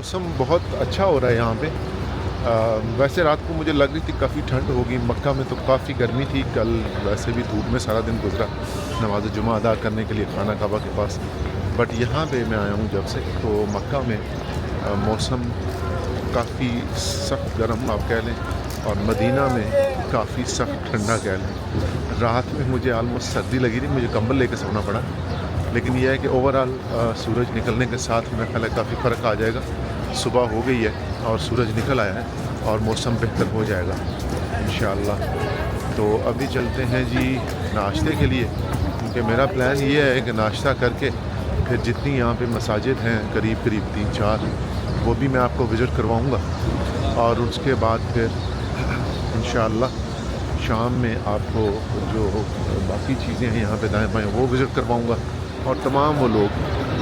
मौसम बहुत अच्छा हो रहा है यहाँ पे। वैसे रात को मुझे लग रही थी काफ़ी ठंड होगी, मक्का में तो काफ़ी गर्मी थी। कल वैसे भी धूप में सारा दिन गुजरा नमाज जुमा अदा करने के लिए खाना काबा के पास। बट यहाँ पे मैं आया हूँ जब से, तो मक्का में मौसम काफ़ी सख्त गर्म आप कह लें, और मदीना में काफ़ी सख्त ठंडा कह लें। रात में मुझे आलमोस्ट सर्दी लगी थी, मुझे कंबल लेकर सोना पड़ा। लेकिन यह है कि ओवरऑल सूरज निकलने के साथ मेरा ख्याल है काफ़ी फ़र्क आ जाएगा। सुबह हो गई है और सूरज निकल आया है और मौसम बेहतर हो जाएगा इंशाअल्लाह। तो अभी चलते हैं जी नाश्ते के लिए, क्योंकि मेरा प्लान ये है कि नाश्ता करके फिर जितनी यहाँ पे मसाजिद हैं करीब करीब 3-4 वो भी मैं आपको विज़िट करवाऊँगा, और उसके बाद फिर इंशाअल्लाह शाम में आपको जो बाकी चीज़ें हैं यहाँ पे दाएँ बाएँ वो विज़िट करवाऊँगा। और तमाम वो लोग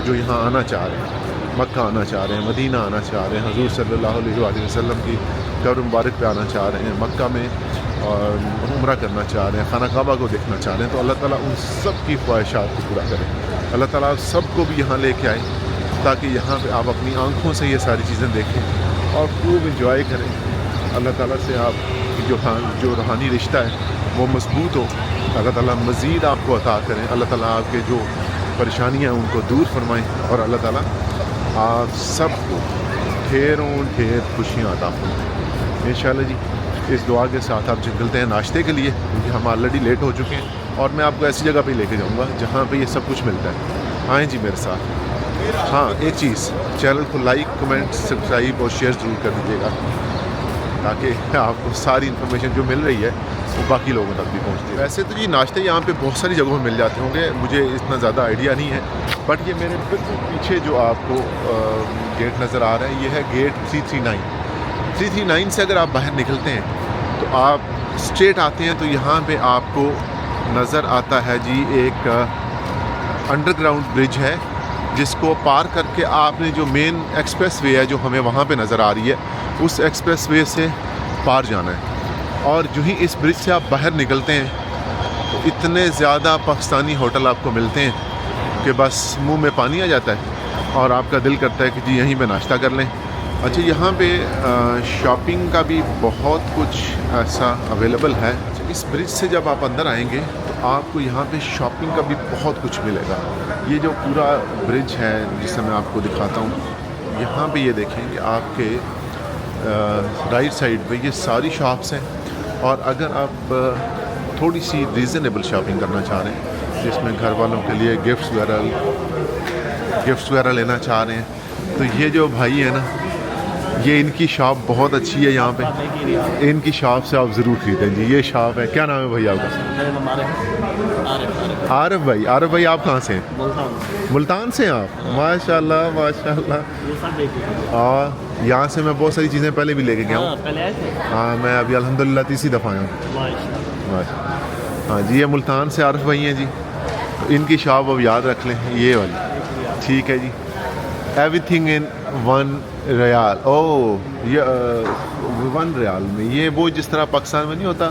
जो यहाँ आना चाह रहे हैं, मक्का आना चाह रहे हैं, मदीना आना चाह रहे हैं, हुज़ूर सल्लल्लाहु अलैहि वसल्लम की कब्र मुबारक पे आना चाह रहे हैं, मक्का में और उम्रा करना चाह रहे हैं, खाना काबा को देखना चाह रहे हैं, तो अल्लाह ताला उन सब की ख्वाहिशात को पूरा करें। अल्लाह ताला सबको भी यहाँ लेके आए ताकि यहाँ पे आप अपनी आँखों से ये सारी चीज़ें देखें और खूब इंजॉय करें। अल्लाह ताला से आप जो रूहानी रिश्ता है वो मजबूत हो। अल्लाह ताला मज़ीद आपको अता करें। अल्लाह ताला आपके जो परेशानियाँ उनको दूर फरमाएँ, और अल्लाह ताला आप सबको ढेरों ढेर खुशियाँ अता फरमाएँ इंशाअल्लाह जी। इस दुआ के साथ आप चलते हैं नाश्ते के लिए, क्योंकि हम ऑलरेडी लेट हो चुके हैं, और मैं आपको ऐसी जगह पे लेके जाऊँगा जहाँ पे ये सब कुछ मिलता है। आएँ जी मेरे साथ। हाँ, एक चीज़, चैनल को लाइक कमेंट सब्सक्राइब और शेयर ज़रूर कर दीजिएगा, ताकि आपको सारी इन्फॉर्मेशन जो मिल रही है वो बाकी लोगों तक भी पहुँचती है। वैसे तो जी नाश्ते यहाँ पे बहुत सारी जगहों में मिल जाते होंगे, मुझे इतना ज़्यादा आइडिया नहीं है, बट ये मेरे बिल्कुल पीछे जो आपको गेट नज़र आ रहा है ये है गेट 339। 339 से अगर आप बाहर निकलते हैं तो आप स्ट्रेट आते हैं तो यहाँ पे आपको नज़र आता है जी एक अंडरग्राउंड ब्रिज है, जिसको पार करके आपने जो मेन एक्सप्रेस वे है जो हमें वहाँ पे नज़र आ रही है, उस एक्सप्रेस वे से पार जाना है। और जो ही इस ब्रिज से आप बाहर निकलते हैं तो इतने ज़्यादा पाकिस्तानी होटल आपको मिलते हैं कि बस मुंह में पानी आ जाता है और आपका दिल करता है कि जी यहीं पे नाश्ता कर लें। अच्छा, यहाँ पे शॉपिंग का भी बहुत कुछ ऐसा अवेलेबल है। इस ब्रिज से जब आप अंदर आएंगे तो आपको यहाँ पे शॉपिंग का भी बहुत कुछ मिलेगा। ये जो पूरा ब्रिज है जिसे मैं आपको दिखाता हूँ, यहाँ पे ये देखें कि आपके राइट साइड पे ये सारी शॉप्स हैं, और अगर आप थोड़ी सी रीज़नेबल शॉपिंग करना चाह रहे हैं, जिसमें घर वालों के लिए गिफ्ट्स वगैरह लेना चाह रहे हैं, तो ये जो भाई है ना, ये इनकी शॉप बहुत अच्छी है। यहाँ पे इनकी शॉप से आप ज़रूर ख़रीदें जी। ये शॉप है, क्या नाम है भैया आपका? आरिफ भाई। आरिफ भाई, आप कहाँ से हैं? मुल्तान से हैं आप? माशाल्लाह माशाल्लाह। और यहाँ से मैं बहुत सारी चीज़ें पहले भी लेके गया हूँ। हाँ, मैं अभी अल्हम्दुलिल्लाह तीसरी दफ़ा आया हूँ। हाँ जी, ये मुल्तान से आरिफ भाई हैं जी। तो इनकी शॉप अब याद रख लें, ये वाली। ठीक है जी। Everything in 1 riyal. ओह, ये 1 रियाल में, ये वो जिस तरह पाकिस्तान में नहीं होता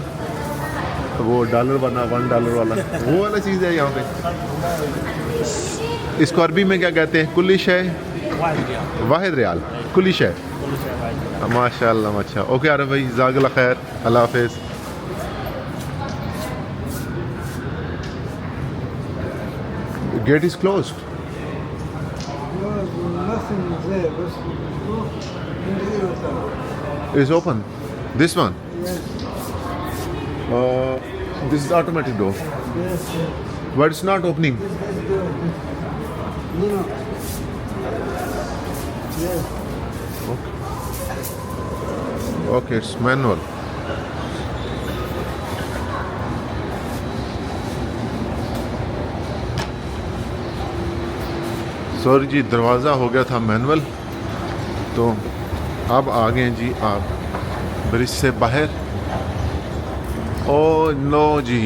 वो डॉलर वाला, $1 वाला, वो वाला चीज़ है यहाँ पे। इसको अरबी में क्या कहते हैं? कुलिश है, वाहिद रियाल, कुलिश है। माशाल्लाह माशा। ओके आरिफ भाई, जज़ाकल्लाह खैर, अल्लाह हाफिज़। Gate is closed. Is open. This one. This is automatic door. Yes. But it's not opening. No. Yes. Okay, it's manual. Sorry जी, दरवाज़ा हो गया था मैनुअल, तो अब आ गए जी आप ब्रिज से बाहर। ओ नो जी,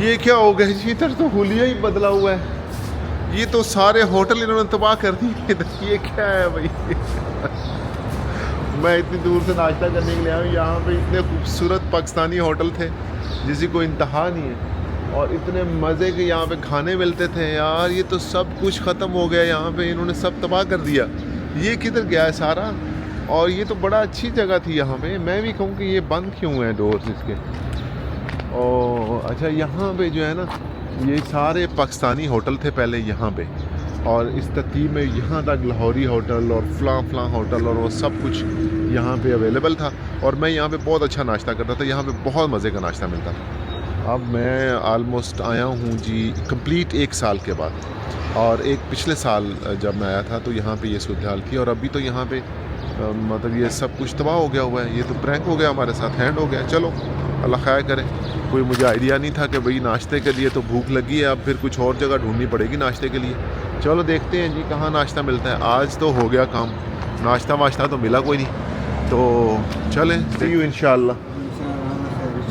ये क्या हो गया जी? इधर तो हुलिया ही बदला हुआ है। ये तो सारे होटल इन्होंने तबाह कर दिए इधर। ये क्या है भाई? मैं इतनी दूर से नाश्ता करने के लिए आया हूँ, यहाँ पे इतने खूबसूरत पाकिस्तानी होटल थे जिसकी कोई इंतहा नहीं है, और इतने मज़े के यहाँ पे खाने मिलते थे यार। ये तो सब कुछ ख़त्म हो गया यहाँ पे, इन्होंने सब तबाह कर दिया। ये किधर गया है सारा? और ये तो बड़ा अच्छी जगह थी यहाँ पे। मैं भी कहूँ कि ये बंद क्यों हैं डोर्स इसके। और अच्छा, यहाँ पे जो है ना, ये सारे पाकिस्तानी होटल थे पहले यहाँ पे, और इस तरतीब में यहाँ तक लाहौरी होटल और फ़लाँ होटल और वो सब कुछ यहाँ पे अवेलेबल था। और मैं यहाँ पे बहुत अच्छा नाश्ता करता था, यहाँ पे बहुत मज़े का नाश्ता मिलता था। अब मैं आलमोस्ट आया हूँ जी कंप्लीट 1 साल के बाद, और एक पिछले साल जब मैं आया था तो यहाँ पे ये सूरत हाल थी। और अभी तो यहाँ पे मतलब ये सब कुछ तबाह हो गया हुआ है। ये तो प्रैंक हो गया हमारे साथ, हैंड हो गया। चलो अल्लाह खैर करे। कोई मुझे आइडिया नहीं था कि भाई नाश्ते के लिए तो भूख लगी है, अब फिर कुछ और जगह ढूंढनी पड़ेगी नाश्ते के लिए। चलो देखते हैं जी कहाँ नाश्ता मिलता है। आज तो हो गया काम, नाश्ता वाश्ता तो मिला कोई नहीं, तो चलें, सी यू इंशाल्लाह।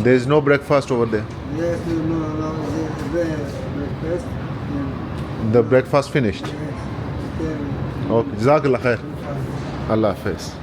There is no breakfast over there. Yes, no, breakfast. The breakfast finished. Okay. Okay, जज़ाकल्लाह खैर, अल्लाह हाफ़िज़।